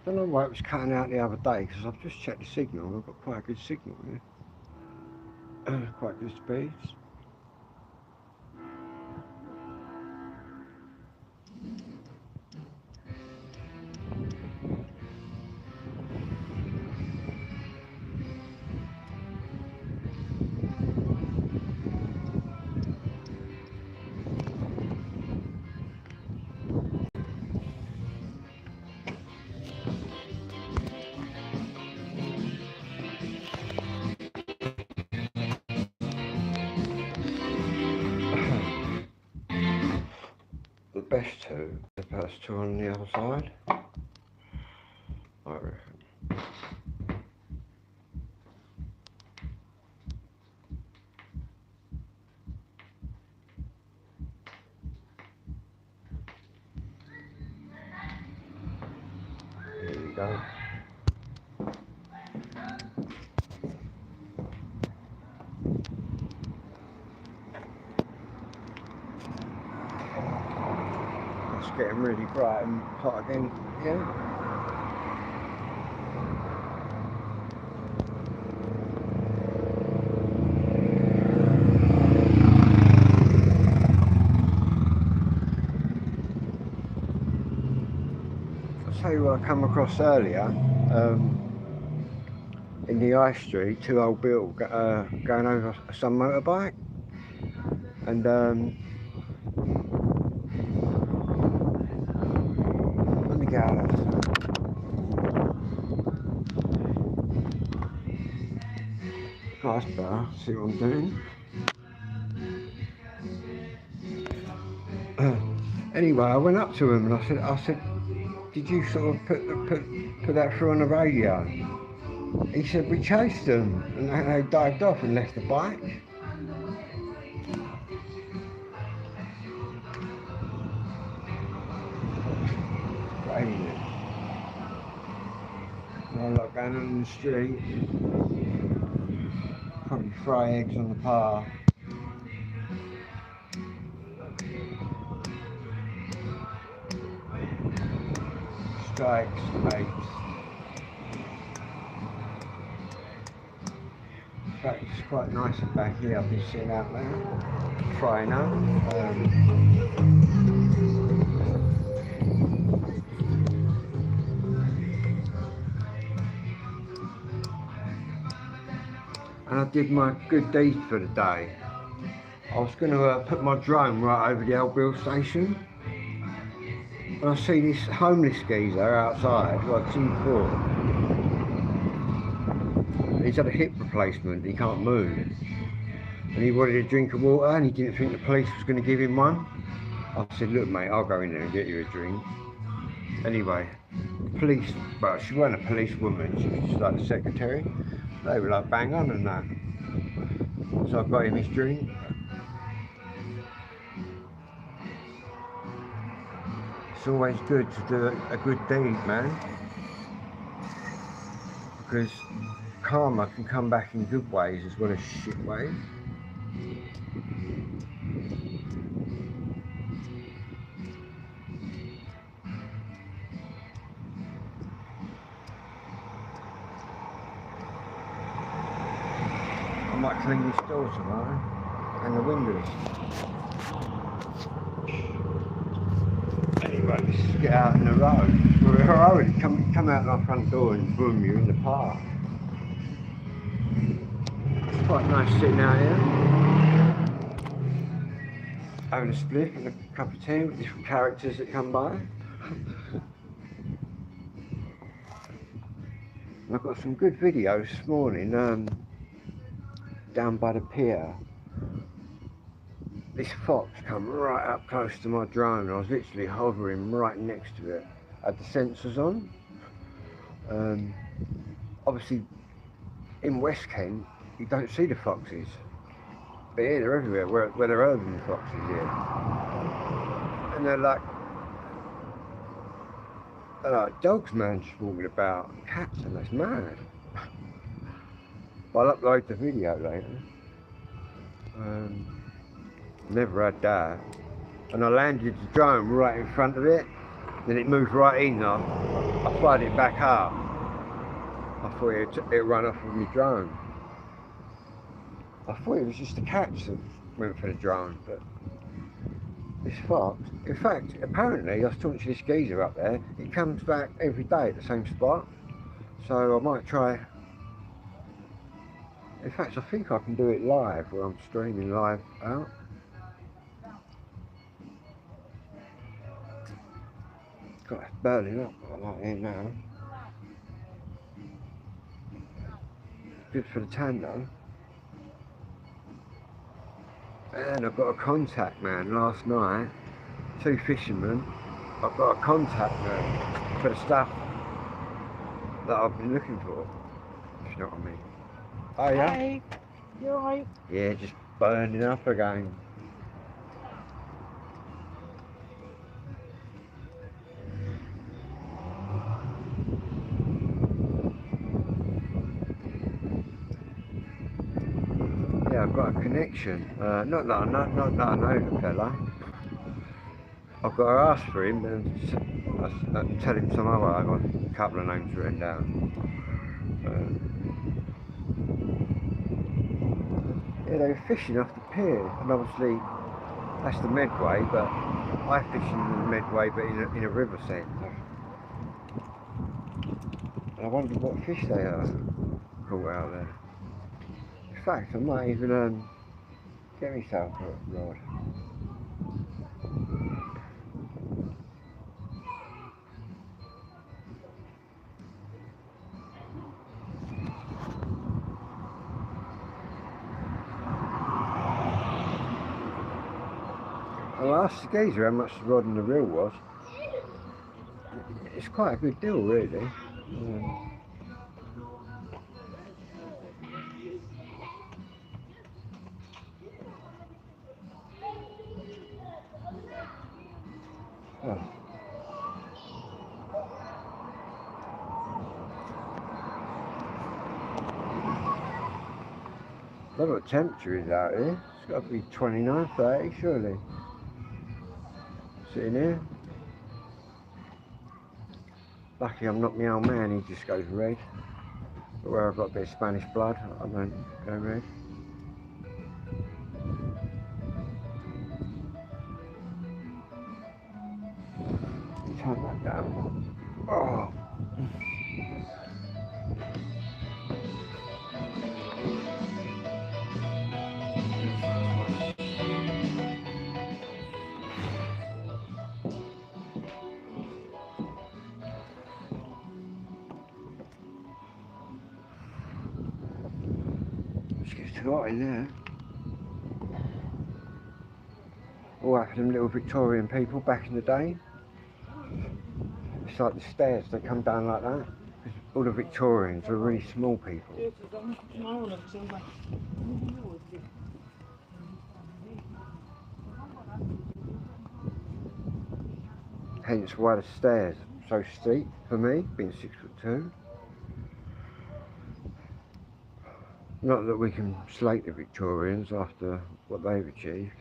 don't know why it was cutting out the other day, because I've just checked the signal. I've got quite a good signal here. Quite good speeds. The best two, the first two on the other side, I reckon. There you go. It's getting really bright and hot again here. I'll tell you what I come across earlier. In the high street, two old Bill going over some motorbike, and let me get out of this. Nice better. See what I'm doing. Anyway, I went up to him and I said, did you sort of put that through on the radio? He said, we chased them and they dived off and left the bike. Crazy. I like going on the street, probably fry eggs on the path. Strikes, mates. In fact, it's quite nice back here. I've been sitting out there, frying up. And I did my good deed for the day. I was going to put my drone right over the Old Bill station. And I see this homeless geezer outside, like 2'4". He's had a hip replacement, he can't move. And he wanted a drink of water and he didn't think the police was going to give him one. I said, look mate, I'll go in there and get you a drink. Anyway, the police, well she wasn't a police woman, she was just like the secretary. They were like bang on and that. So I got him his drink. It's always good to do a good deed, man, because karma can come back in good ways as well as shit ways. I might clean this door tomorrow and the windows. Anyway, let's get out in the road. We're already come out our front door and boom, you're in the park. It's quite nice sitting out here, having a spliff and a cup of tea with different characters that come by. I've got some good videos this morning down by the pier. This fox come right up close to my drone. I was literally hovering right next to it. I had the sensors on. Obviously, in West Kent, you don't see the foxes. But here, they're everywhere, where they're urban foxes here. And they're like dogs, man, just walking about. Cats, and that's mad. I'll upload the video later. Never had that. And I landed the drone right in front of it, then it moved right in. I fired it back up. I thought it'd run off with my drone. I thought it was just a catch that went for the drone, but it's fucked. In fact, apparently, I was talking to this geezer up there, he comes back every day at the same spot, so I might try. In fact, I think I can do it live, where I'm streaming live out. God, it's burning up like here now. Good for the tan though. And I've got a contact man last night, 2 fishermen. I've got a contact man for the stuff that I've been looking for, if you know what I mean. Oh yeah? Hey, you alright? Yeah, just burning up again. Yeah, I've got a connection. Not that I know the fella. I've got to ask for him and tell him some other. I've got a couple of names written down. Yeah, they were fishing off the pier, and obviously that's the Medway, but I fish in the Medway, but in a river centre. And I wondered what fish they caught out there. In fact, I might even get myself a rod. I asked the geezer how much the rod and the reel was. It's quite a good deal, really. Oh. I don't know what temperature is out here. It's got to be 29, 30 surely. Sitting here. Lucky I'm not my old man, he just goes red. But where I've got a bit of Spanish blood, I don't go red. Turn that down. Oh. Just gets too hot in there. All that for them little Victorian people back in the day. It's like the stairs, they come down like that. All the Victorians were really small people. Hence why the stairs are so steep for me, being 6'2". Not that we can slate the Victorians after what they've achieved.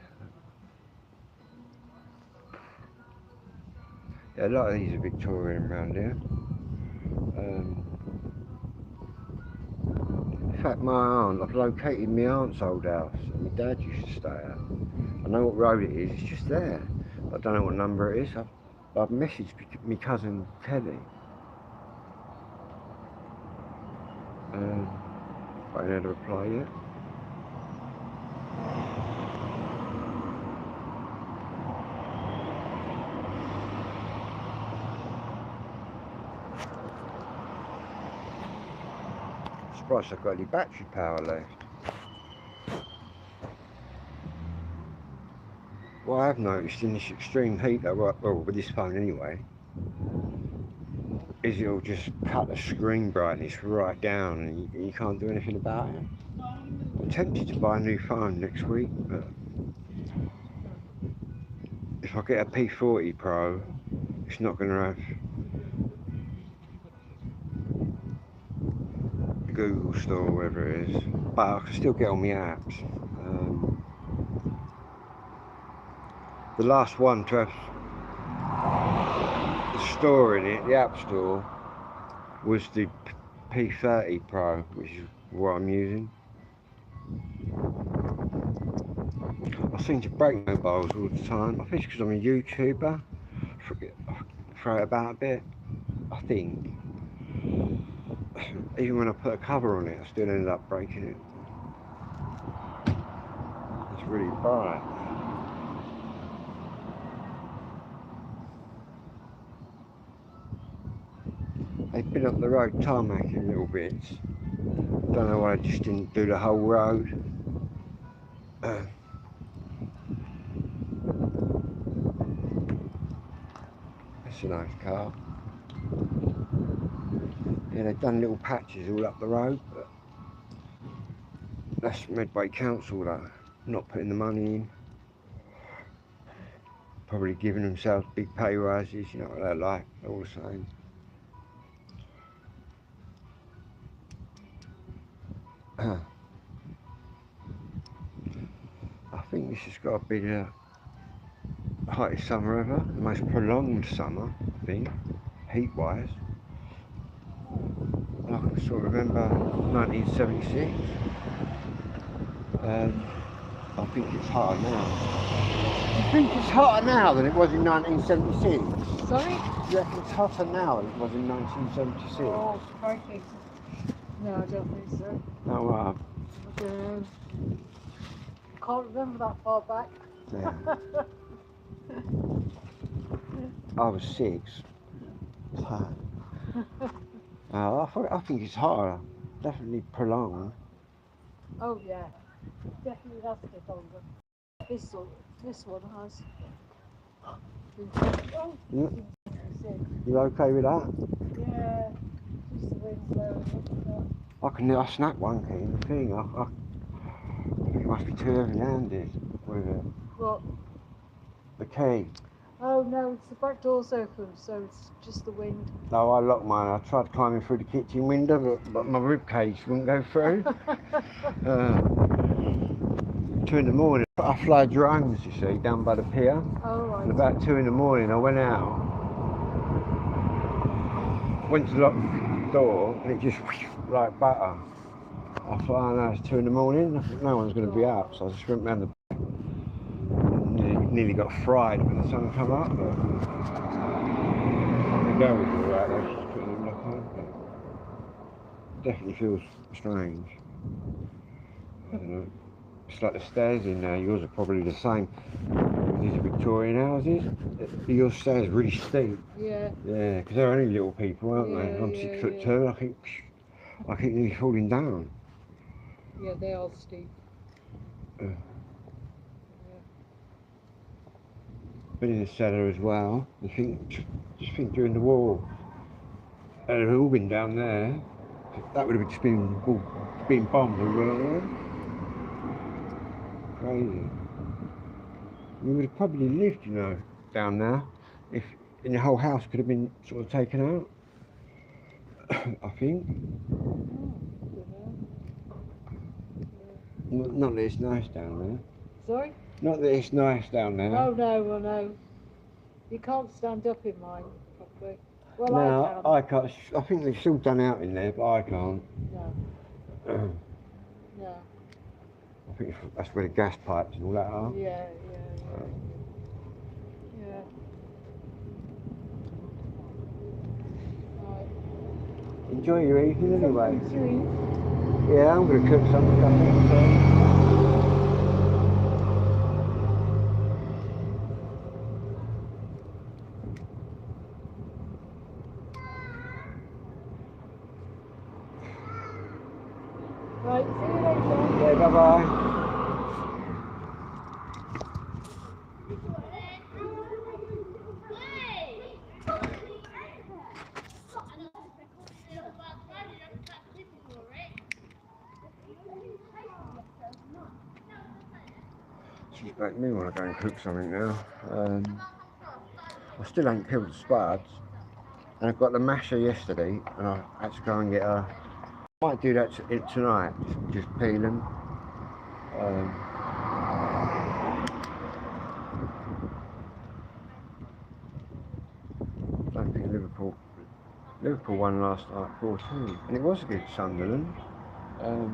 Yeah, a lot of these are Victorian around here. In fact, my aunt, I've located my aunt's old house that my dad used to stay at. I know what road it is, it's just there. I don't know what number it is. I've messaged my cousin Kelly. I haven't had a reply yet. Surprised I've got any battery power left. What I have noticed in this extreme heat, though, well, with this phone anyway, is it'll just cut the screen brightness right down and you can't do anything about it. I'm tempted to buy a new phone next week, but if I get a P40 Pro, it's not going to have Google Store or whatever it is, but I can still get all my apps. The last one to have the store in it, the App Store, was the P30 Pro, which is what I'm using. I seem to break mobiles all the time. I think it's because I'm a YouTuber. I throw it about a bit. I think. Even when I put a cover on it, I still ended up breaking it. It's really bright. They've been up the road tarmacking little bits. Don't know why I just didn't do the whole road. That's a nice car. Yeah, they've done little patches all up the road, but that's Medway Council though, not putting the money in. Probably giving themselves big pay rises, you know what they're like, they're all the same. I think this has got to be the hottest summer ever, the most prolonged summer, I think, heat-wise. I can sort of remember 1976. I think it's hotter now. Do you think it's hotter now than it was in 1976? Sorry? Do you reckon it's hotter now than it was in 1976? Oh, crikey. No, I don't think so. Oh, I don't know. Can't remember that far back. yeah. I was 6. I think it's hotter. Definitely prolonged. Oh yeah, definitely lasted longer. This one has. Oh, Yeah. You okay with that? yeah, just the wind's blowing. I snapped one key in the thing. I think it must be too heavy-handed with it. What? The key. Oh no, it's the back door's open, so it's just the wind. No, I locked mine. I tried climbing through the kitchen window, but my rib cage wouldn't go through. 2 in the morning, I fly drones, you see, down by the pier. Oh right. And about 2 in the morning, I went out, went to lock the door, and it just like butter. I thought, oh no, it's 2 in the morning. I thought no one's going to be up, so I just went round the. Nearly got fried when the sun came up, but the girl was alright though, she's putting it back on, but definitely feels strange. I don't know. It's like the stairs in there, yours are probably the same. These are Victorian houses. Your stairs are really steep. Yeah. Yeah, because they're only little people, aren't they? I'm 6'2", I keep nearly falling down. Yeah, they are steep. Been in the cellar as well. Just think during the war, they'd have all been down there. That would have just been bombed as well. Crazy. We would have probably lived, you know, down there if the whole house could have been sort of taken out. I think. Not that it's nice down there. Sorry? Not that it's nice down there. Oh no, well no. You can't stand up in mine properly. Well, no, I can't. I think they've still done out in there, but I can't. No. No. I think that's where the gas pipes and all that are. Yeah. Right. Enjoy your evening anyway. Sweet. Yeah, I'm going to cook something, I think. So. Right, see you later. Yeah, bye-bye. She's back me when I go and cook something now. I still ain't peeled the spuds. And I've got the masher yesterday, and I had to go and get a. I might do that tonight, just peel them. Don't think Liverpool won last night 4-2, and it was against Sunderland. I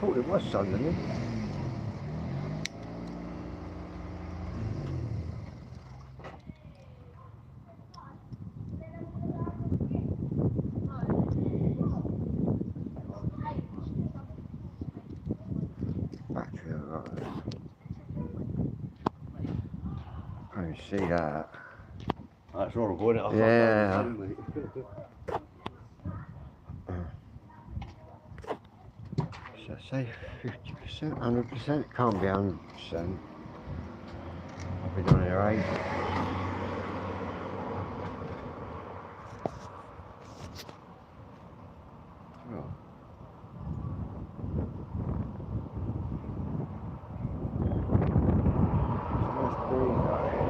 thought it was Sunderland. Battery, alright. I can see that. That's horrible, isn't it? Yeah. So say 50%, 100%? Can't be 100%. I've been on here ages. Oh. It's a nice breeze out here.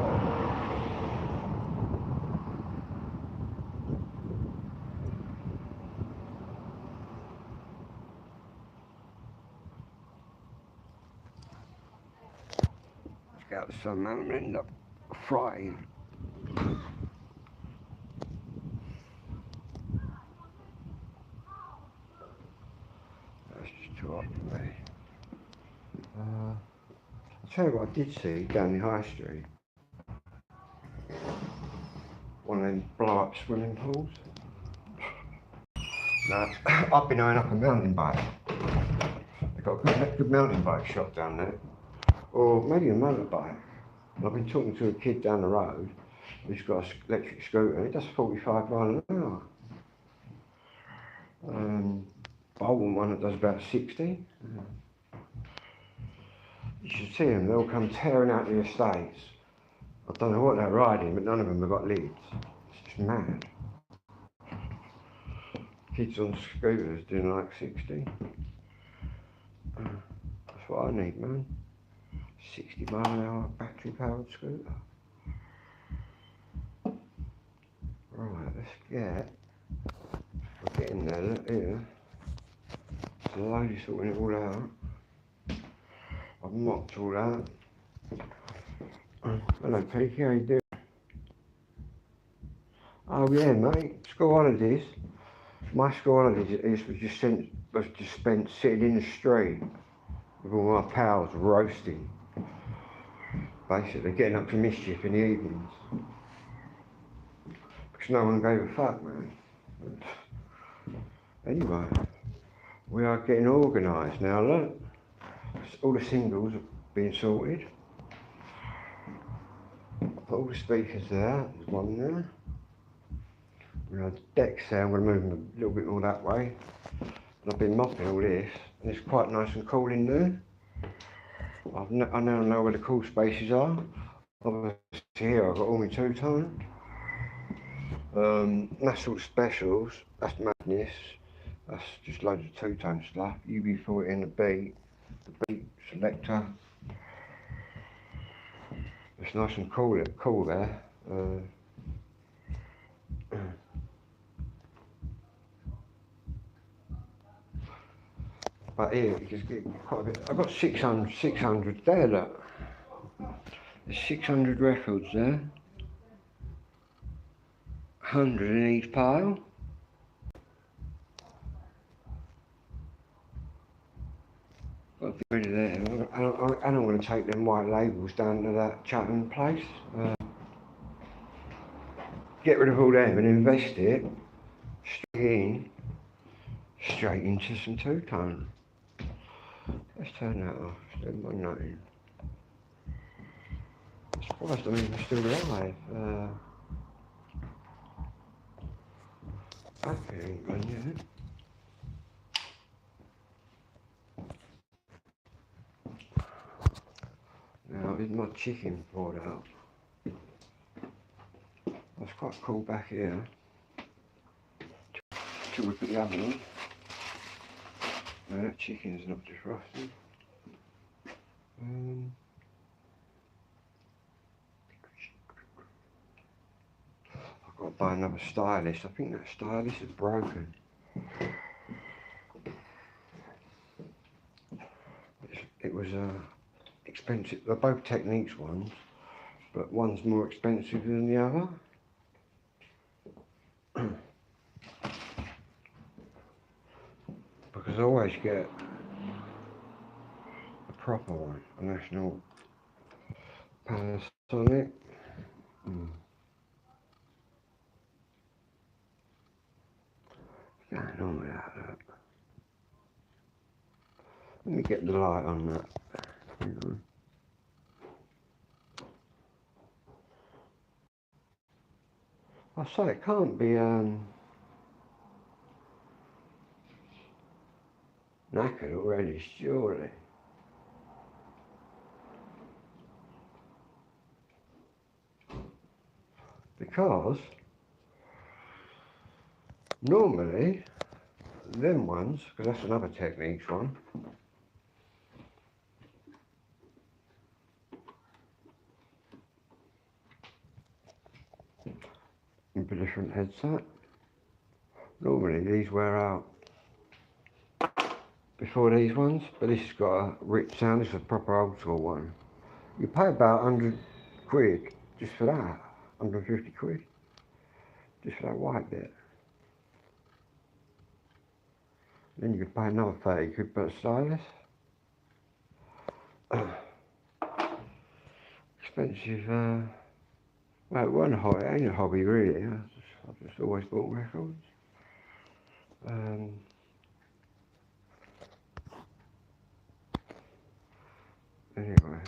Let's get out the sun now and end up frying. That's just too hot for me. I'll tell you what I did see down the high street. One of them blow up swimming pools. Now, I've been going up a mountain bike. They've got a good mountain bike shop down there. Or maybe a motorbike. And I've been talking to a kid down the road who's got an electric scooter and it does 45 miles an hour. I want one that does about 60. You should see them, they all come tearing out the estates. I don't know what they're riding, but none of them have got lids. It's just mad. Kids on scooters doing like 60. That's what I need, man. 60 mile an hour battery powered scooter. Right, let's get. We're getting there, look here. So the lady's sorting it all out. I've mocked all that. Hello Peaky, how you doing? Oh yeah mate, school holidays. My school holidays was just spent sitting in the street with all my pals roasting. Basically getting up to mischief in the evenings. Because no one gave a fuck, man. Anyway, we are getting organised now, look. All the singles are being sorted. Put all the speakers there, there's one there. We have decks there, I'm going to move them a little bit more that way. And I've been mopping all this, and it's quite nice and cool in there. I now know where the cool spaces are. Obviously here I've got all my two-tone. National Specials, that's madness. That's just loads of two-tone stuff. UB40 and the beat selector. It's nice and cool there. But here you just get quite a bit. I've got 600 there, look. There's 600 records there. 100 in each pile. Got to get rid of them. And I'm going to take them white labels down to that Chatham place. Get rid of all them and invest it straight into some two-tone. Let's turn that off. Still my nothing. I'm surprised I'm even still alive. Battery ain't gone yet. Now, is my chicken poured out? That's quite cool back here. Till we put the oven on. No, that chicken's not defrosted. I've got to buy another stylus. I think that stylus is broken. It was expensive. They're both Techniques ones, but one's more expensive than the other. because I always get a proper one, a National Panasonic. What's going on with that? Look. Let me get the light on that. Hang on. I say it can't be knackered already, surely. Because normally them ones, because that's another Techniques one, with a different headset. Normally these wear out before these ones, but this has got a rich sound. This is a proper old school one. You pay about 100 quid just for that, 150 quid, just for that white bit. Then you could pay another 30 quid for a stylus. Expensive, well, it wasn't a hobby, it ain't a hobby really. I've just always bought records. Anyway.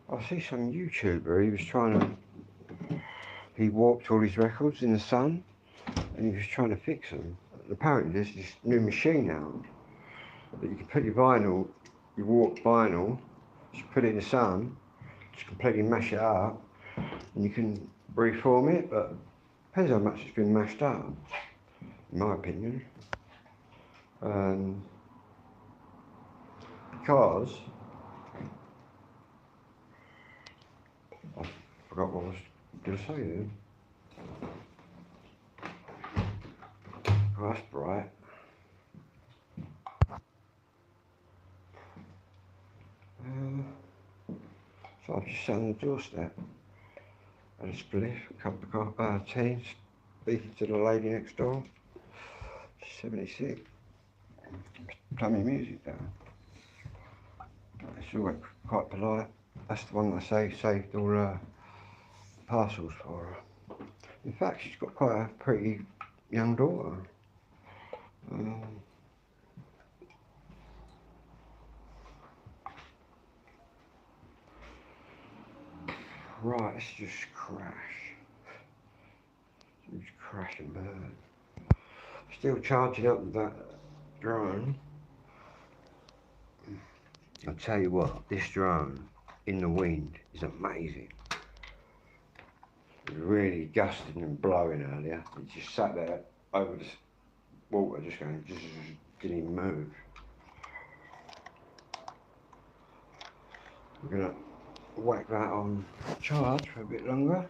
I see some YouTuber, he warped all his records in the sun and he was trying to fix them. Apparently there's this new machine out that you can put your vinyl, your warped vinyl, just put it in the sun, just completely mash it up and you can reform it, but depends how much it's been mashed up, in my opinion. Because I forgot what I was going to say then. Oh, that's bright. So I've just sat on the doorstep, had a spliff, a cup of tea, speaking to the lady next door. She's 76. Turn my music down. It's always quite polite. That's the one that I saved all her parcels for her. In fact, she's got quite a pretty young daughter. Right, let's just crash. Just crash and burn. Still charging up that drone. I'll tell you what, this drone in the wind is amazing. It was really gusting and blowing earlier. It just sat there over the water, just going, just didn't even move. We're gonna whack that on charge for a bit longer.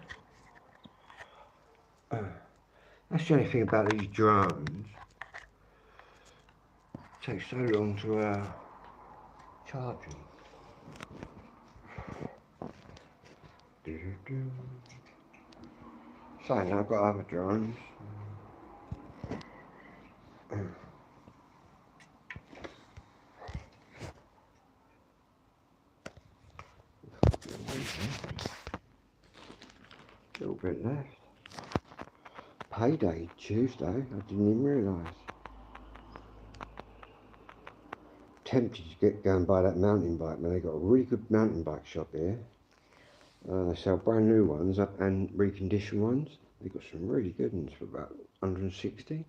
That's the only thing about these drones. It takes so long to charge them. Saying that, I've got other drones. A little bit left. Payday Tuesday, I didn't even realise. Tempted to go and buy that mountain bike, man. They got a really good mountain bike shop here. They sell brand new ones and reconditioned ones. They've got some really good ones for about 160.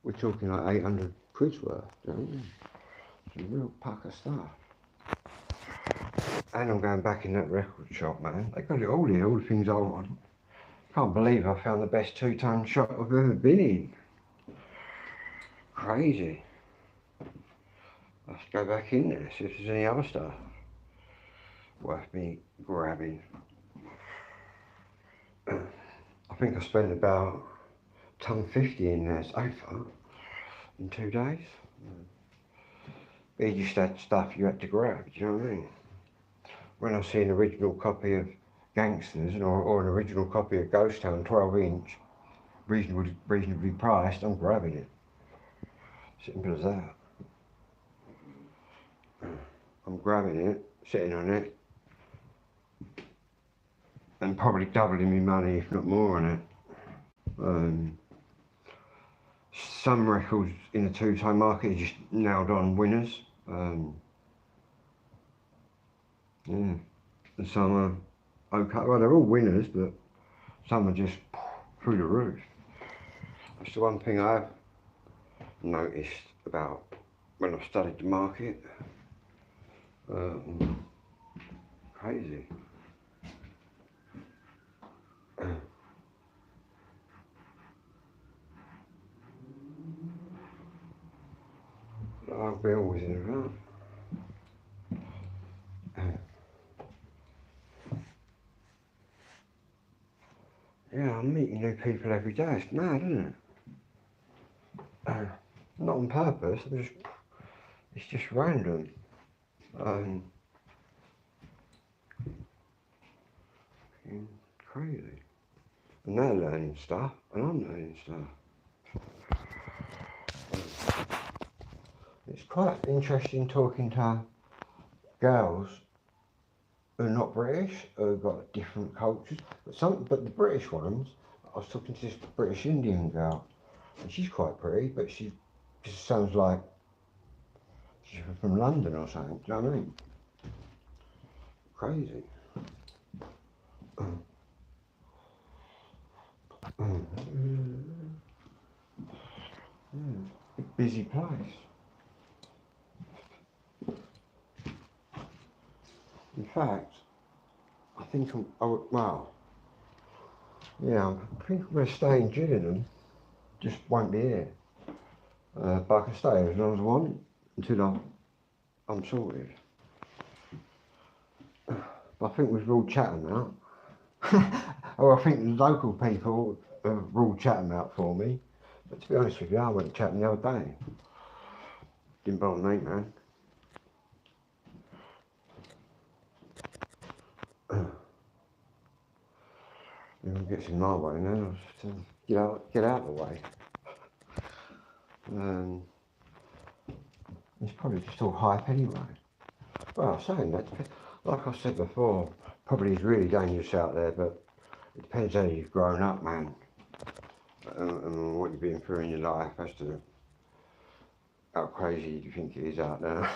We're talking like 800 quid's worth, don't we? Some real pack of stuff. And I'm going back in that record shop, man. They got it all here, all the things I want. Can't believe I found the best two-tone shop I've ever been in. Crazy. Let's go back in there, see if there's any other stuff worth me grabbing. I think I spent about £1.50 in there so far in 2 days. he just had stuff you had to grab, do you know what I mean? When I see an original copy of Gangsters or an original copy of Ghost Town 12-inch, reasonably priced, I'm grabbing it. Simple as that. I'm grabbing it, sitting on it, and probably doubling my money, if not more, on it. Some records in the two-tone market are just nailed on winners. Yeah, and some are okay. Well, they're all winners, but some are just through the roof. That's the one thing I've noticed about when I've studied the market. Crazy. I'll be always in around. Yeah, I'm meeting new people every day. It's mad, isn't it? Not on purpose. It's just random. Crazy. And they're learning stuff, and I'm learning stuff. It's quite interesting talking to girls who are not British, who've got different cultures. But the British ones, I was talking to this British Indian girl, and she's quite pretty, but she just sounds like she's from London or something. Do you know what I mean? Crazy. Busy place. In fact, I think I think I'm going to stay in Gillingham. Just won't be here. But I can stay as long as I want until I'm sorted. But I think we've ruled Chatham out. Or I think the local people have ruled Chatham out for me. But to be honest with you, I went to Chatham the other day. Didn't bother me, man. It gets in my way now. Get out of the way. It's probably just all hype anyway. Well, saying that, like I said before, probably is really dangerous out there, but it depends how you've grown up, man, and what you've been through in your life as to how crazy you think it is out there.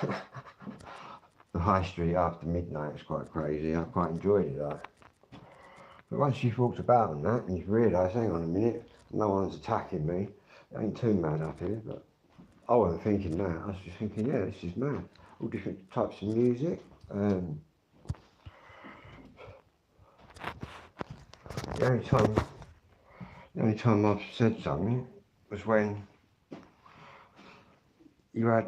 The high street after midnight is quite crazy. I quite enjoyed it, though. But once you've walked about and that, and you've realised, hang on a minute, no one's attacking me, it ain't too mad up here, but I wasn't thinking that. I was just thinking, yeah, this is mad. All different types of music. The only time I've said something was when you had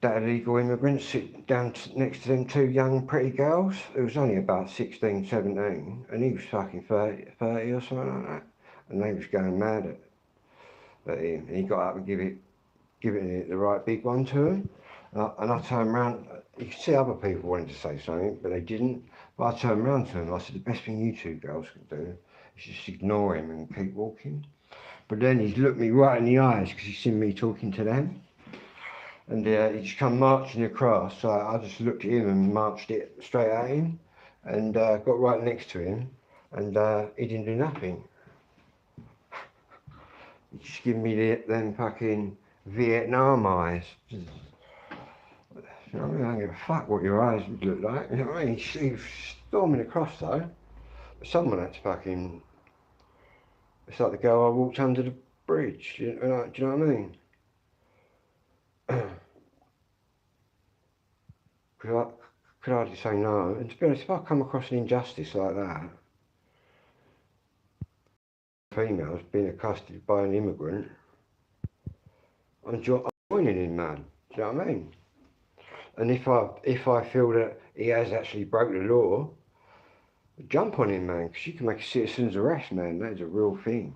that illegal immigrants sit down next to them two young pretty girls. It was only about 16, 17, and he was fucking 30 or something like that, and they was going mad at him. And he got up and giving it the right big one to him. And I turned around. You could see other people wanted to say something, but they didn't. But I turned around to him. I said, the best thing you two girls can do is just ignore him and keep walking. But then he looked me right in the eyes because he's seen me talking to them. And he just come marching across. So I just looked at him and marched it straight at him, and got right next to him, and he didn't do nothing. He just gave me them fucking Vietnam eyes. You know what I mean? I don't give a fuck what your eyes would look like. You know what I mean? He was storming across though. But someone had to fucking. It's like the girl I walked under the bridge. Do you know what I mean? Could hardly say no. And to be honest, if I come across an injustice like that, females being accosted by an immigrant, I'm joining in, man. Do you know what I mean? And if I feel that he has actually broke the law, jump on him, man, because you can make a citizen's arrest, man. That is a real thing.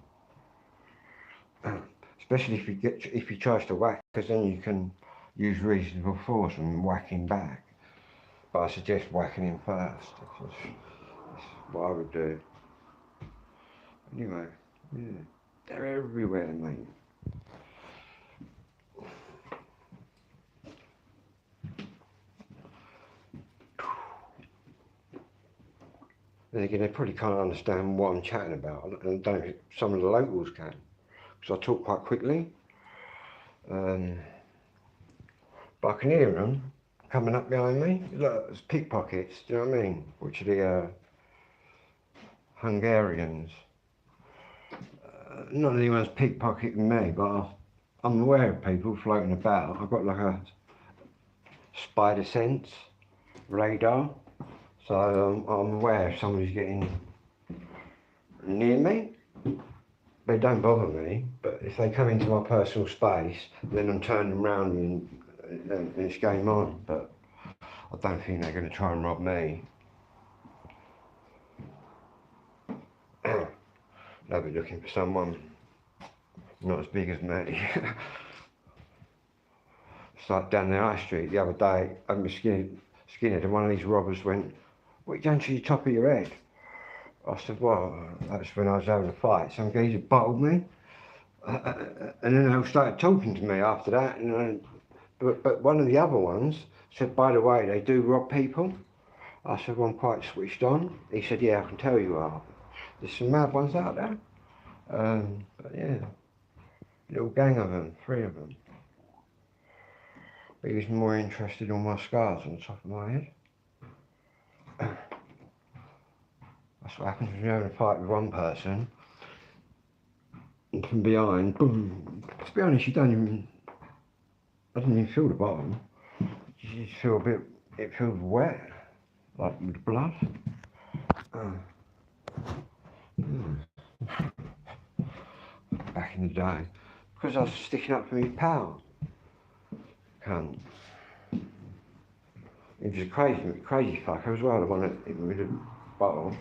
Especially if he tries to whack, because then use reasonable force and whack him back. But I suggest whacking him first. That's what I would do. Anyway, yeah, they're everywhere, mate. Then again, they probably can't understand what I'm chatting about, and don't think some of the locals can, because I talk quite quickly. But I can hear them coming up behind me. Look, it's pickpockets, do you know what I mean? Which are the Hungarians. Not that anyone's pickpocketing me, but I'm aware of people floating about. I've got like a spider sense radar, so I'm aware if somebody's getting near me. They don't bother me, but if they come into my personal space, then I'm turning around and it's game on. But I don't think they're going to try and rob me. They'll be looking for someone not as big as me. It's like down the high street the other day, I'm skinhead, and one of these robbers went, "What are you done to the top of your head?" I said, "Well, that's when I was having a fight. Some geezer bottled me." And then they started talking to me after that. But one of the other ones said, "By the way, they do rob people." I said, "Well, I'm quite switched on." He said, "Yeah, I can tell you are. There's some mad ones out there." But yeah, little gang of them, 3 of them. But he was more interested in my scars on the top of my head. That's what happens when you're having a fight with one person, and from behind, boom. To be honest, I didn't even feel the bottom. You just feel a bit, it feels wet, like with blood. Back in the day, because I was sticking up for me pal. Cunt. He was a crazy fucker as well, the one that hit me with the bottle.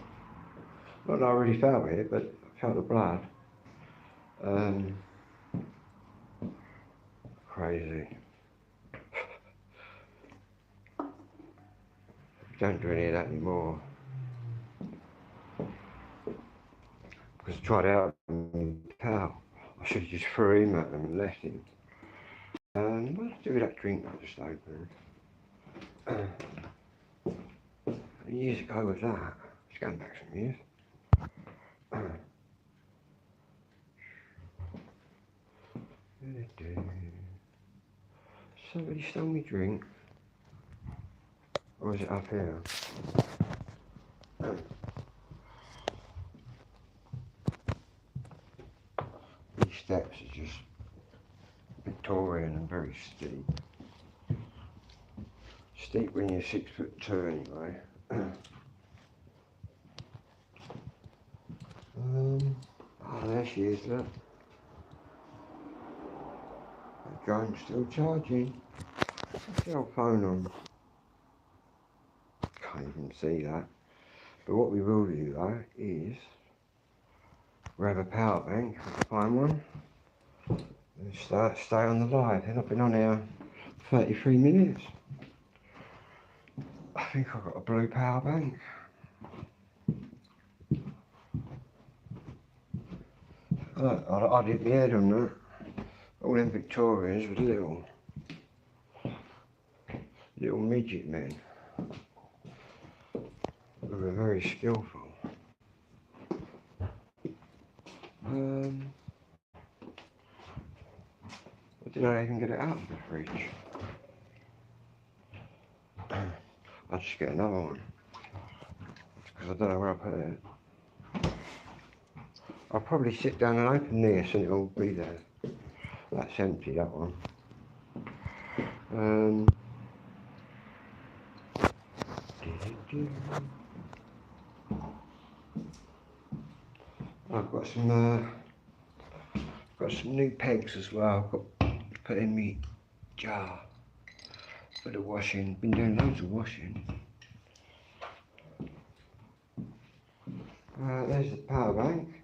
Not that I really felt it, but I felt the blood. Crazy. Don't do any of that anymore. Because I tried out with pal. I should have just threw him at them and left him. What did I do with that drink I just opened? Years ago was that? It's going back some years. Somebody stole me drink. Or was it up here? These steps are just Victorian and very steep. Steep when you're 6'2" anyway. Oh, there she is, look. The drone's still charging. What's the old phone on? Can't even see that. But what we will do though is grab a power bank, find one, and stay on the live. And I've been on here 33 minutes. I think I've got a blue power bank. I'd hit my head on that. All them Victorians were little midget men who were very skillful. I didn't know I can get it out of the fridge. I'll just get another one because I don't know where I put it. I'll probably sit down and open this and it'll be there. That's empty, that one. I've got some new pegs as well. I've got to put in my jar for the washing. Been doing loads of washing. There's the power bank.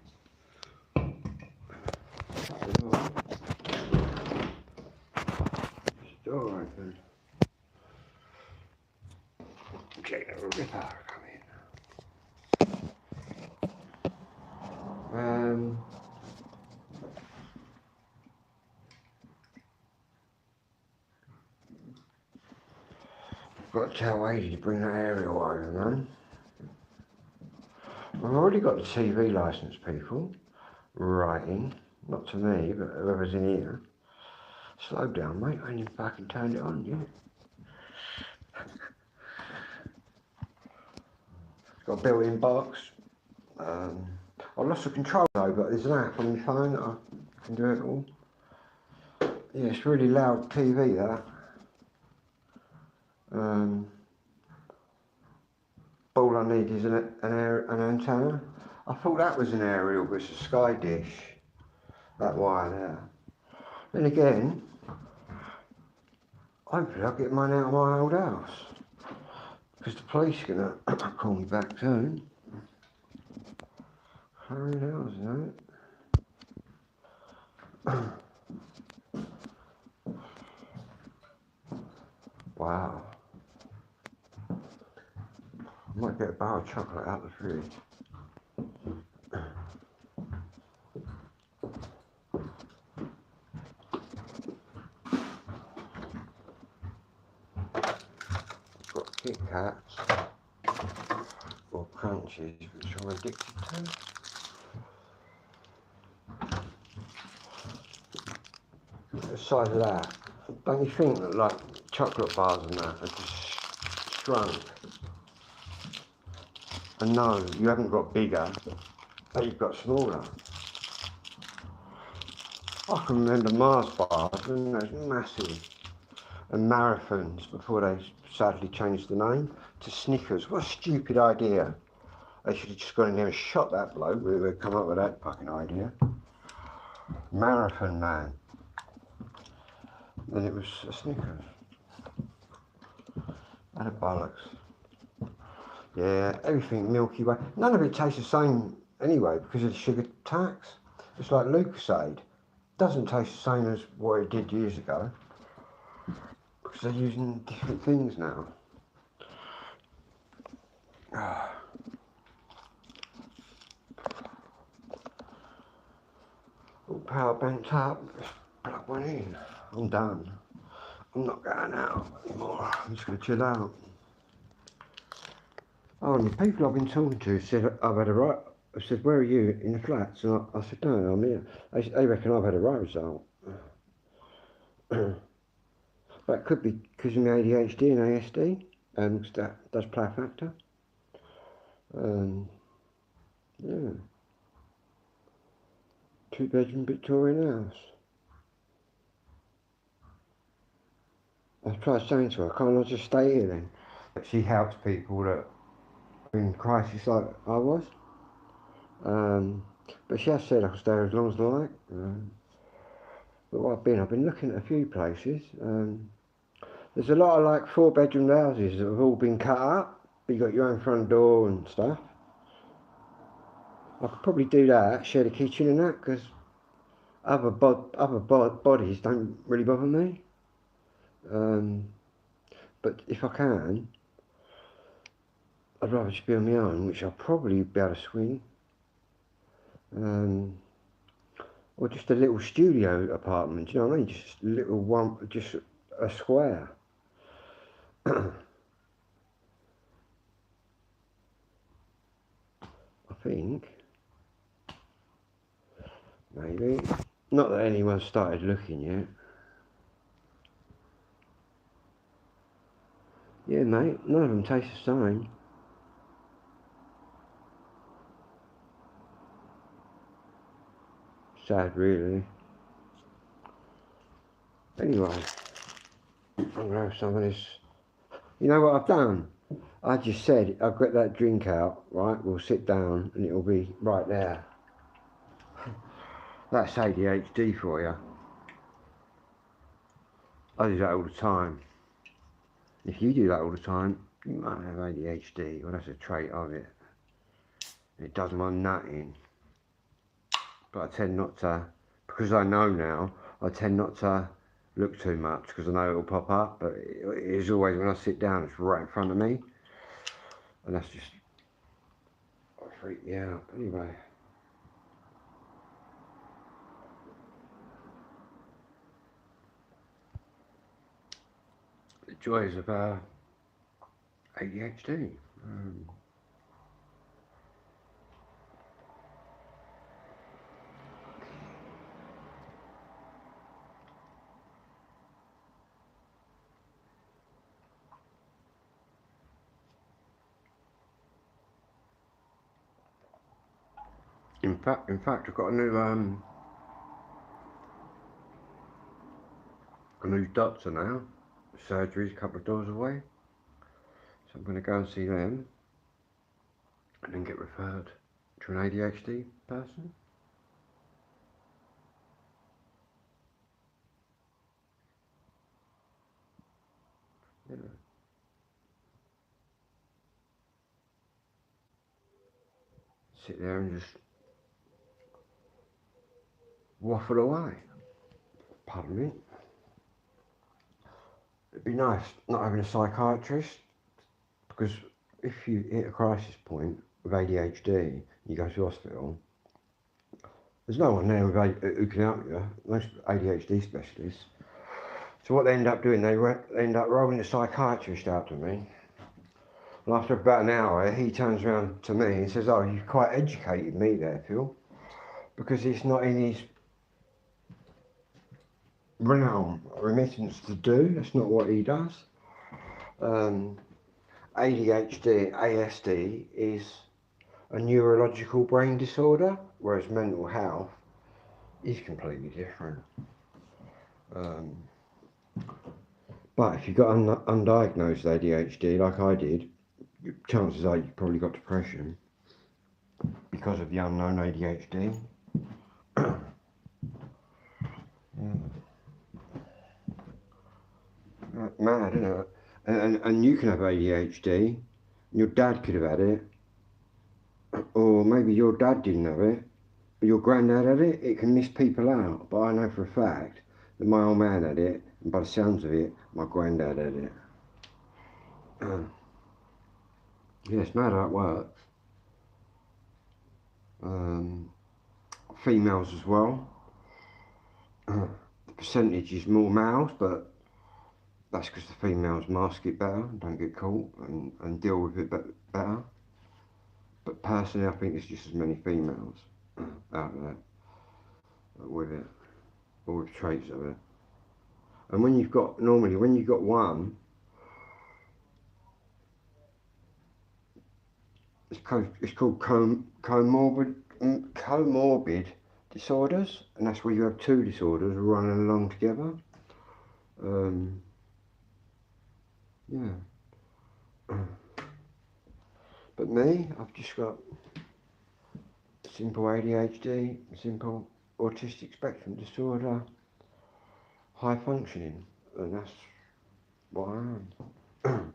Store. get a ripper coming. Got to tell Wadey to bring that aerial over, man. I've already got the TV licence, people. Writing. Not to me, but whoever's in here. Slow down, mate. I ain't even fucking turned it on yet. It's got a built-in box. I lost the control though, but there's an app on my phone that I can do it all. Yeah, it's really loud TV, that. All I need is an antenna. I thought that was an aerial, but it's a Sky Dish. That wire there. Then again, hopefully I'll get mine out of my old house. Because the police are going to call me back soon. Hurry house, isn't it? Wow. I might get a bar of chocolate out of the fridge. Got Kit Kats or Crunchies, which I'm addicted to. The size of that. Don't you think that like chocolate bars and that are just shrunk? And no, you haven't got bigger, but you've got smaller. I can remember Mars bars, and those massive, and marathons before they sadly changed the name to Snickers. What a stupid idea. They should have just gone in there and shot that bloke who had come up with that fucking idea. Marathon Man. Then it was a Snickers. That a bollocks. Yeah, everything Milky Way. None of it tastes the same anyway because of the sugar tax. It's like Lucasade. Doesn't taste the same as what it did years ago because they're using different things now. All power bent up. Plug one in. I'm done. I'm not going out anymore. I'm just going to chill out. Oh, and the people I've been talking to said I've had a right. I said, where are you in the flats? And I said, no, I'm here. They reckon I've had a right result. That could be because of my ADHD and ASD, because that does play a factor. Yeah. 2-bedroom Victorian house. I tried saying to her, can't I just stay here then? But she helps people that are in crisis like I was. But she has said I can stay as long as I like. But what I've been looking at a few places. There's a lot of like 4-bedroom houses that have all been cut up. You got your own front door and stuff. I could probably do that, share the kitchen and that, because other bodies don't really bother me. But if I can, I'd rather just be on my own, which I'll probably be able to swing. Or just a little studio apartment, you know what I mean? Just a little one, just a square. I think. Maybe. Not that anyone's started looking yet. Yeah, mate, none of them taste the same. Sad, really. Anyway, I'm gonna have some of this. You know what I've done? I just said I'll get that drink out, right? We'll sit down and it'll be right there. That's ADHD for you. I do that all the time. If you do that all the time, you might have ADHD. Well, that's a trait of it. It does my nutting. But I tend not to, because I know now, I tend not to look too much because I know it'll pop up. But it is always when I sit down, it's right in front of me. And that's just freaked me out. Anyway. The joys of ADHD. In fact, I've got a new doctor now. Surgery's a couple of doors away, so I'm going to go and see them, and then get referred to an ADHD person. Yeah. Sit there and just waffle away. Pardon me. It'd be nice not having a psychiatrist, because if you hit a crisis point with ADHD, you go to hospital, there's no one there who can help you, most ADHD specialists. So what they end up doing, they end up rolling a psychiatrist out to me. And after about an hour, he turns around to me and says, "Oh, you've quite educated me there, Phil, because it's not in his realm remittance to do. That's not what he does. ADHD, ASD is a neurological brain disorder, whereas mental health is completely different. But if you've got undiagnosed ADHD, like I did, chances are you've probably got depression because of the unknown ADHD. Mad, isn't it? And you can have ADHD, your dad could have had it, or maybe your dad didn't have it, but your granddad had it. It can miss people out, but I know for a fact that my old man had it, and by the sounds of it, my granddad had it. Yeah, it's mad how it works. Females as well. The percentage is more males, but that's because the females mask it better, don't get caught, and deal with it better. But personally, I think it's just as many females out there with it, or with traits of it. And when you've got one, it's called comorbid disorders, and that's where you have two disorders running along together. Yeah. But me, I've just got simple ADHD, simple autistic spectrum disorder, high functioning, and that's what I am.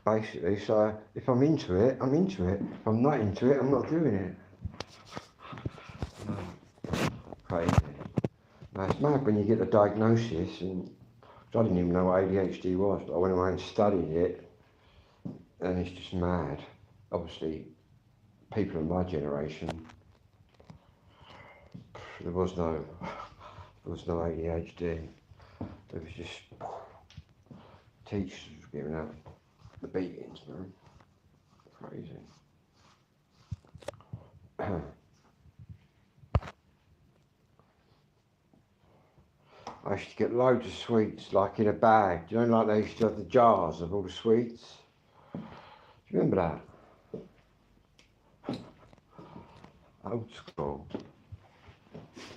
Basically, so if I'm into it, I'm into it. If I'm not into it, I'm not doing it. Crazy. Now, it's mad when you get the diagnosis, and I didn't even know what ADHD was, but I went away and studied it, and it's just mad. Obviously, people of my generation, there was no ADHD. There was just teachers giving out the beatings, man. Crazy. I used to get loads of sweets, like in a bag. Do you know, like they used to have the jars of all the sweets? Do you remember that? Old school.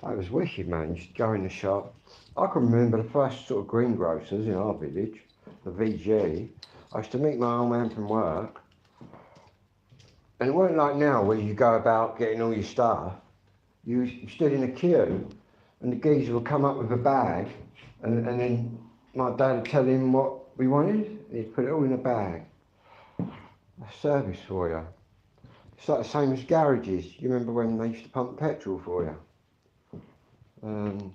That was wicked, man. You used to go in the shop. I can remember the first sort of greengrocers in our village, the VG. I used to meet my old man from work. And it weren't like now where you go about getting all your stuff. You stood in a queue, and the geezer would come up with a bag, and then my dad would tell him what we wanted, and he'd put it all in a bag. That's service for you. It's like the same as garages. You remember when they used to pump petrol for you? And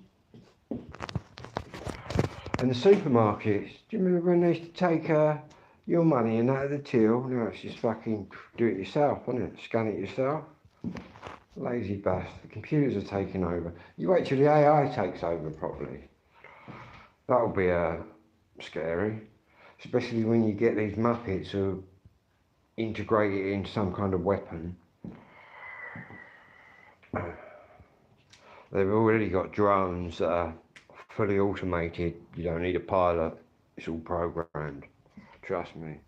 the supermarkets. Do you remember when they used to take your money and that of the till. Now it's just fucking do it yourself, isn't it? Scan it yourself. Lazy bastard. The computers are taking over. You wait till the AI takes over properly. That'll be scary. Especially when you get these Muppets who integrate it into some kind of weapon. They've already got drones that are fully automated. You don't need a pilot. It's all programmed. Trust me.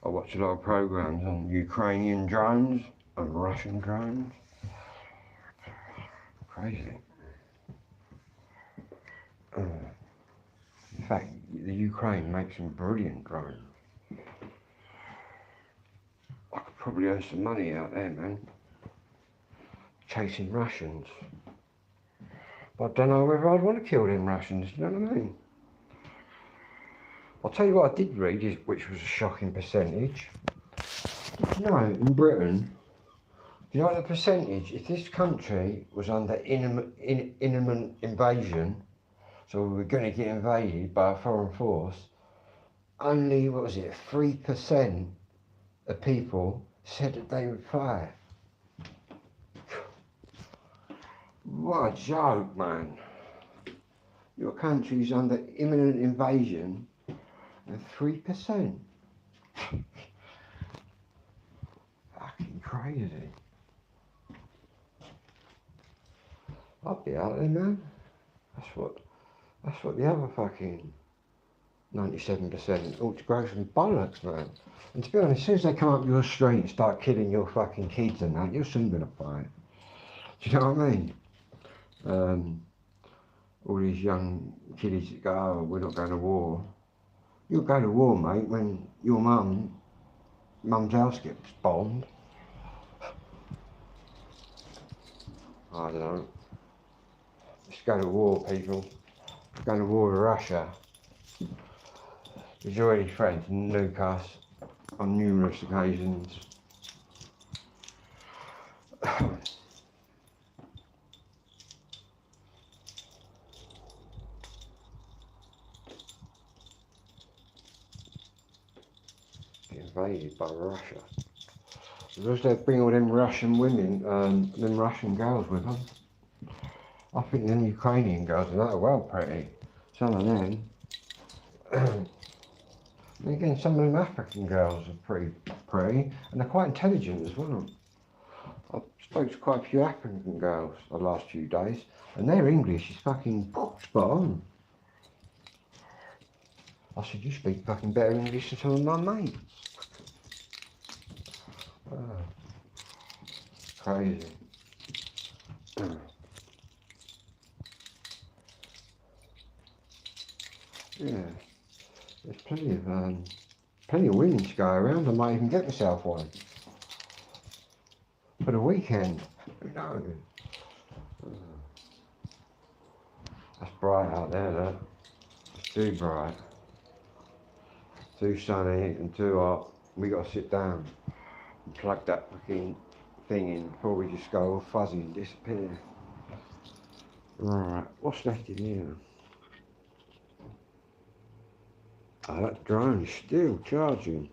I watch a lot of programs on Ukrainian drones and Russian drones. Crazy. In fact, the Ukraine makes some brilliant drones. I could probably earn some money out there, man. Chasing Russians. But I don't know whether I'd want to kill them Russians, you know what I mean? I'll tell you what I did read, which was a shocking percentage. Did you know, in Britain, you know what the percentage, if this country was under imminent invasion, so we were going to get invaded by a foreign force, only, 3% of people said that they would fight. What a joke, man. Your country's under imminent invasion and 3%. Fucking crazy. I'll be out there, man. That's what the other fucking 97% ought to grow some bollocks, man. And to be honest, as soon as they come up your street and start killing your fucking kids and that, you're soon gonna fight. Do you know what I mean? All these young kiddies that go, oh, we're not going to war. You'll go to war, mate, when your mum's house gets bombed. I don't know. Let's go to war, people. Going to war with Russia. He's already threatened to nuke us on numerous occasions. Invaded by Russia. Because they bring all them Russian women, them Russian girls with them. I think them Ukrainian girls are that well pretty. Some of them. And again, some of them African girls are pretty, and they're quite intelligent as well. I've spoke to quite a few African girls the last few days, and their English is fucking spot on. I said, you speak fucking better English than some of my mates. Oh, crazy. Yeah, there's plenty of women to go around. I might even get myself one for the weekend. Who knows? That's bright out there, look. It's too bright, too sunny and too hot. We got to sit down and plug that fucking thing in before we just go all fuzzy and disappear. Right, what's left in here? Oh, that drone is still charging.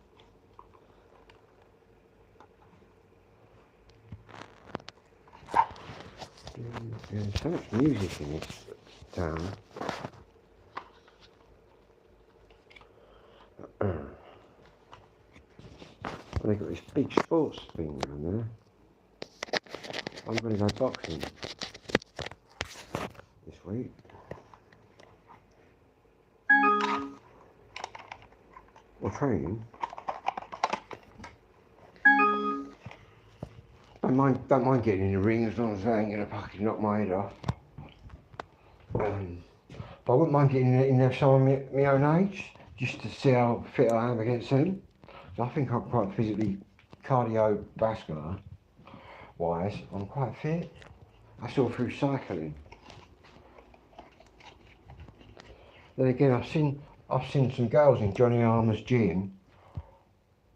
There's so much music in this town. They've got this big sports thing down there. I'm going to go boxing this week. Or training. Don't mind getting in the ring as long as they ain't going to fucking knock my head off. But I wouldn't mind getting in there with someone my own age, just to see how fit I am against them. So I think I'm quite physically, cardiovascular wise, I'm quite fit. That's all through cycling. Then again, I've seen some girls in Johnny Armour's gym,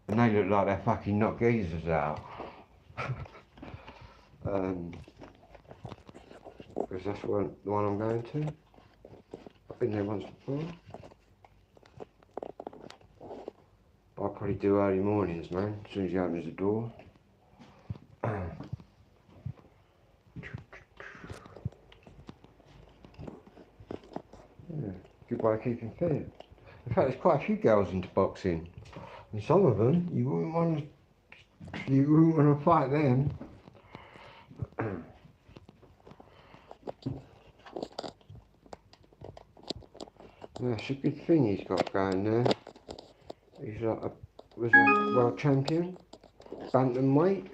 and they look like they're fucking knock geezers out. Because that's the one I'm going to. I've been there once before. probably do early mornings, man, as soon as he opens the door. Yeah, good way of keeping fit. In fact, there's quite a few girls into boxing, and some of them you wouldn't want to fight them. Yeah, it's a good thing he's got going there. He's like was a world champion, bantamweight.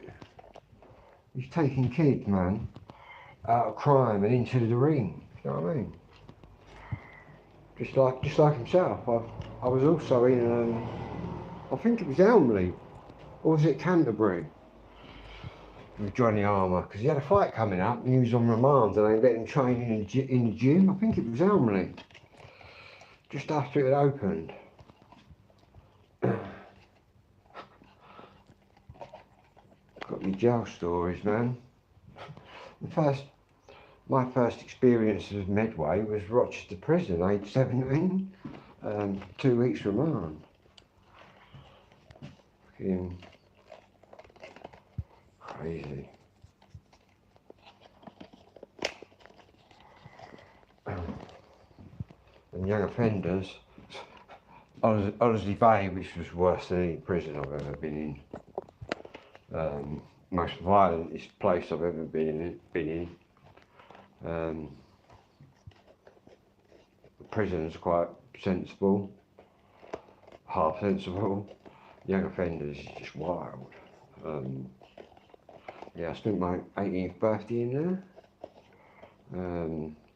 He's taking kids, man, out of crime and into the ring. You know what I mean? Just like himself. I was also in, I think it was Elmley, or was it Canterbury, with Johnny Armour, because he had a fight coming up and he was on remand and they let him train in the gym. I think it was Elmley, just after it had opened. Got me jail stories, man. My first experience of Medway was Rochester Prison, age 17, 2 weeks remand. Fucking crazy. And young offenders, Owsley Bay, which was worse than any prison I've ever been in. Most violentest place I've ever been in. The prison's quite sensible, half sensible. Young offenders is just wild. Yeah, I spent my 18th birthday in there,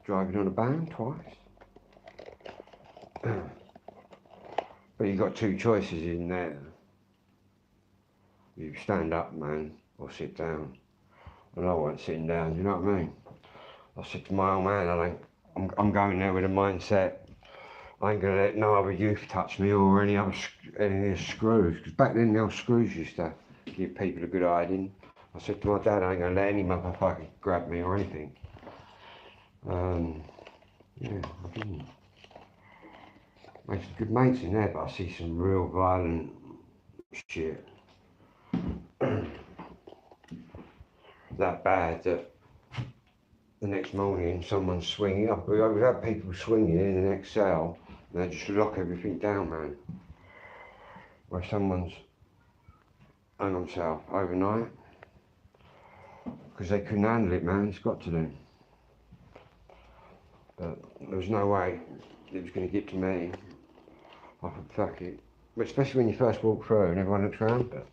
driving on a van twice. But you got two choices in there. You stand up, man, or sit down. And I wasn't sitting down, you know what I mean? I said to my old man, I'm going there with a mindset, I ain't gonna let no other youth touch me or any of the screws. Because back then the old screws used to give people a good hiding. I said to my dad, I ain't gonna let any motherfucker grab me or anything. Yeah, I didn't. Made some good mates in there, but I see some real violent shit. That bad that the next morning someone's swinging up. We've had people swinging in the next cell and they just lock everything down, man. Where someone's hung himself overnight because they couldn't handle it, man. It's got to do. But there was no way it was going to get to me. I thought, fuck it. But especially when you first walk through and everyone looks around, but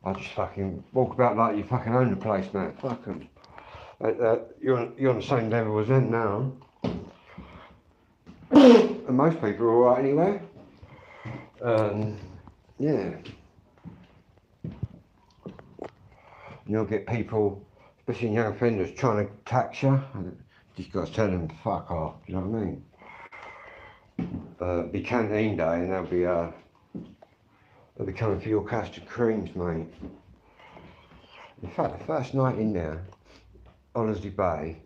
I just fucking walk about like you fucking own the place, man. Fuck 'em. You're on the same level as them now. And most people are alright anyway. Yeah. You'll get people, especially young offenders, trying to tax you. And you just got to tell them to fuck off, you know what I mean? Be canteen day and they'll be coming for your custard creams, mate. In fact, the first night in there, Owsley Bay,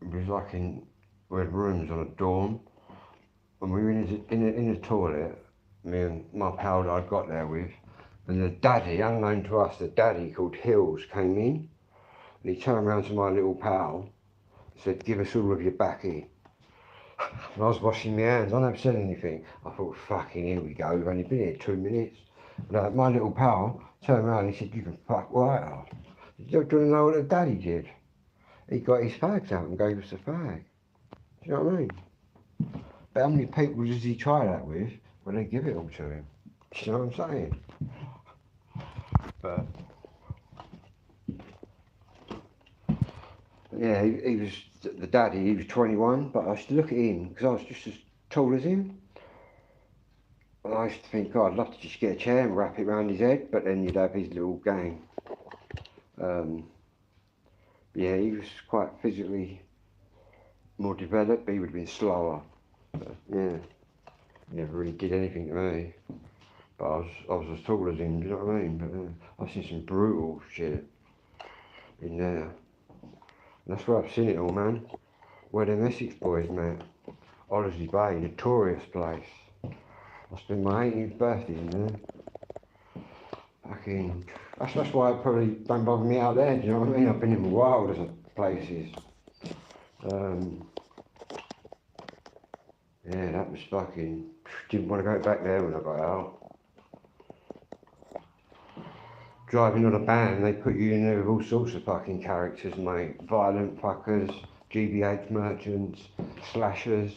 it was like we had rooms on a dorm, and we were in the toilet, me and my pal that I got there with, and the daddy, unknown to us, the daddy called Hills came in, and he turned around to my little pal, and said, give us all of your baccy. And I was washing my hands, I never said anything. I thought, fucking here we go, we've only been here 2 minutes. And my little pal turned around and he said, you can fuck right off. Do you want to know what the daddy did? He got his fags out and gave us a fag. Do you know what I mean? But how many people does he try that with when they give it all to him? Do you know what I'm saying? But yeah, he was, the daddy, he was 21, but I used to look at him because I was just as tall as him. And I used to think, God, I'd love to just get a chair and wrap it around his head, but then you'd have his little gang. Yeah, he was quite physically more developed, but he would have been slower. But yeah, he never really did anything to me. But I was as tall as him, do you know what I mean? But I've seen some brutal shit in there. And that's where I've seen it all, man. Where them Essex boys met. Holiday Bay, notorious place. I spent my 18th birthday in there. Fucking, that's why it probably don't bother me out there, do you know what I mean? I've been in the wildest of places. Yeah, that was fucking, didn't want to go back there when I got out. Driving on a van, they put you in there with all sorts of fucking characters, mate. Violent fuckers, GBH merchants, slashers.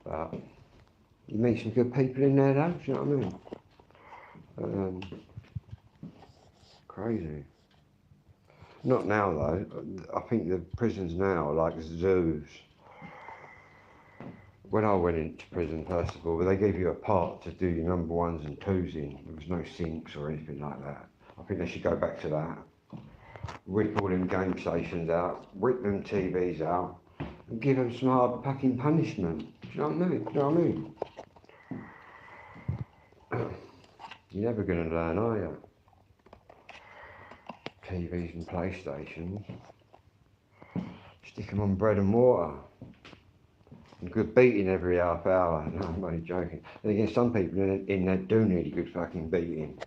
But you meet some good people in there though, do you know what I mean? Crazy. Not now though. I think the prisons now are like zoos. When I went into prison, first of all, they gave you a part to do your number ones and twos in. There was no sinks or anything like that. I think they should go back to that. Whip all them game stations out, whip them TVs out, and give them some hard packing punishment. Do you know what I mean? Do you know what I mean? You're never going to learn, are you? TVs and PlayStations. Stick them on bread and water. And good beating every half hour. No, I'm only joking. And again, some people in there do need a good fucking beating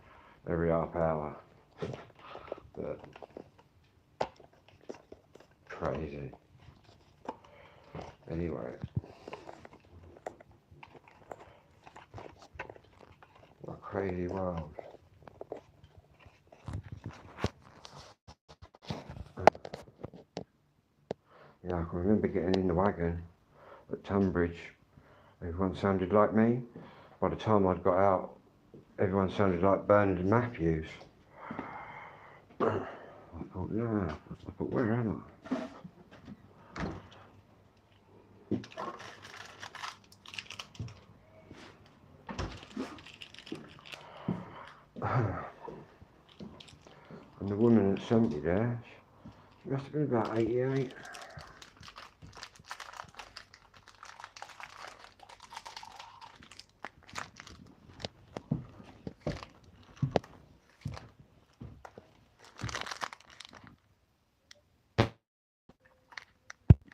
every half hour. But crazy. Anyway. What a crazy world. Yeah, I can remember getting in the wagon at Tunbridge. Everyone sounded like me. By the time I'd got out, everyone sounded like Bernard and Matthews. I thought, yeah. I thought, where am I? And the woman that sent me there, she must have been about 88.